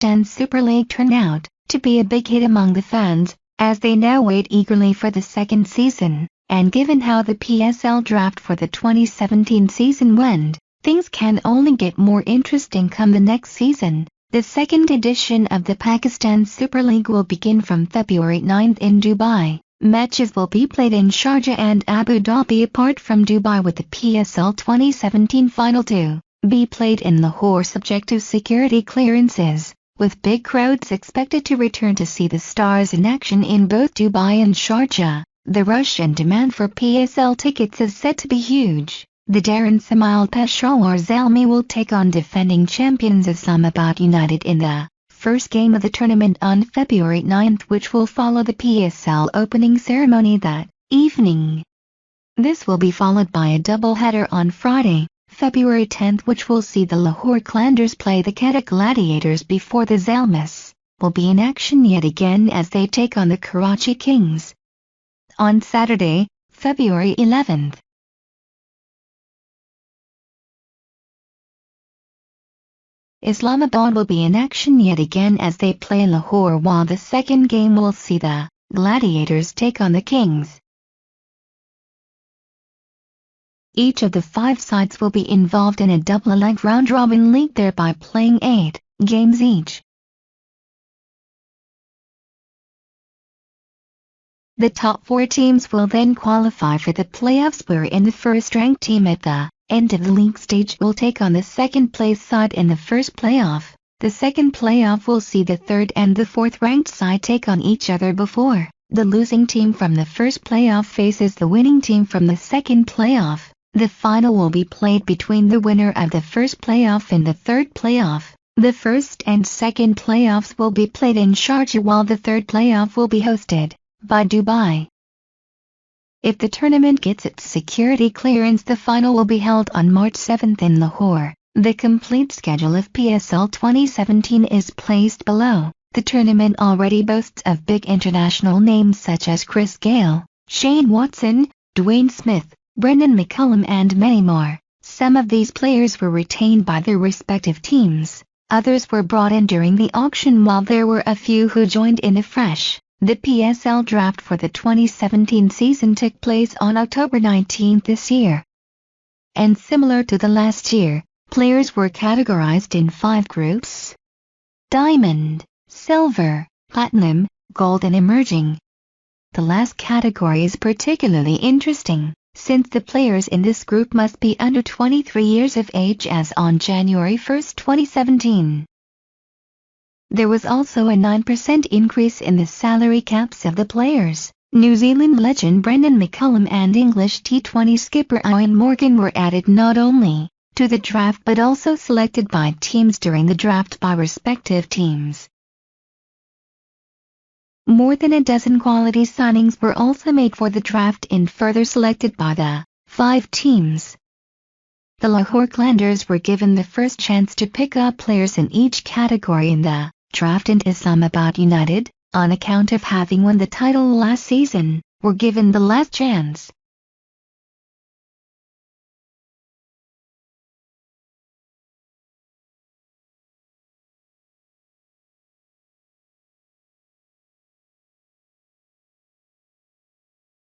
Pakistan Super League turn out to be a big hit among the fans, as they now wait eagerly for the second season, and given how the PSL draft for the 2017 season went, things can only get more interesting come the next season. The second edition of the Pakistan Super League will begin from February 9 in Dubai. Matches will be played in Sharjah and Abu Dhabi apart from Dubai, with the PSL 2017 final to be played in Lahore subject to security clearances, with big crowds expected to return to see the Stars in action in both Dubai and Sharjah. The rush and demand for PSL tickets is said to be huge. The Darren Ismail Peshawar Zalmi will take on defending champions Islamabad United in the first game of the tournament on February 9, which will follow the PSL opening ceremony that evening. This will be followed by a double-header on Friday, February 10, which will see the Lahore Clanders play the Quetta Gladiators before the Zalmis will be in action yet again as they take on the Karachi Kings. On Saturday, February 11, Islamabad will be in action yet again as they play Lahore, while the second game will see the Gladiators take on the Kings. Each of the 5 sides will be involved in a double-leg round-robin league, thereby playing 8 games each. The top 4 teams will then qualify for the playoffs, wherein the first-ranked team at the end of the league stage will take on the second-place side in the first playoff. The second playoff will see the third and the fourth-ranked side take on each other before the losing team from the first playoff faces the winning team from the second playoff. The final will be played between the winner of the first playoff and the third playoff. The first and second playoffs will be played in Sharjah, while the third playoff will be hosted by Dubai. If the tournament gets its security clearance, the final will be held on March 7 in Lahore. The complete schedule of PSL 2017 is placed below. The tournament already boasts of big international names such as Chris Gayle, Shane Watson, Dwayne Smith, Brendan McCullum and many more. Some of these players were retained by their respective teams. Others were brought in during the auction, while there were a few who joined in afresh. The PSL draft for the 2017 season took place on October 19 this year. And similar to the last year, players were categorized in 5 groups: Diamond, Silver, Platinum, Gold and Emerging. The last category is particularly interesting, since the players in this group must be under 23 years of age as on January 1, 2017. There was also a 9% increase in the salary caps of the players. New Zealand legend Brendan McCullum and English T20 skipper Ian Morgan were added not only to the draft but also selected by teams during the draft by respective teams. More than a dozen quality signings were also made for the draft and further selected by the 5 teams. The Lahore Clanders were given the first chance to pick up players in each category in the draft, and Islamabad United, on account of having won the title last season, were given the last chance.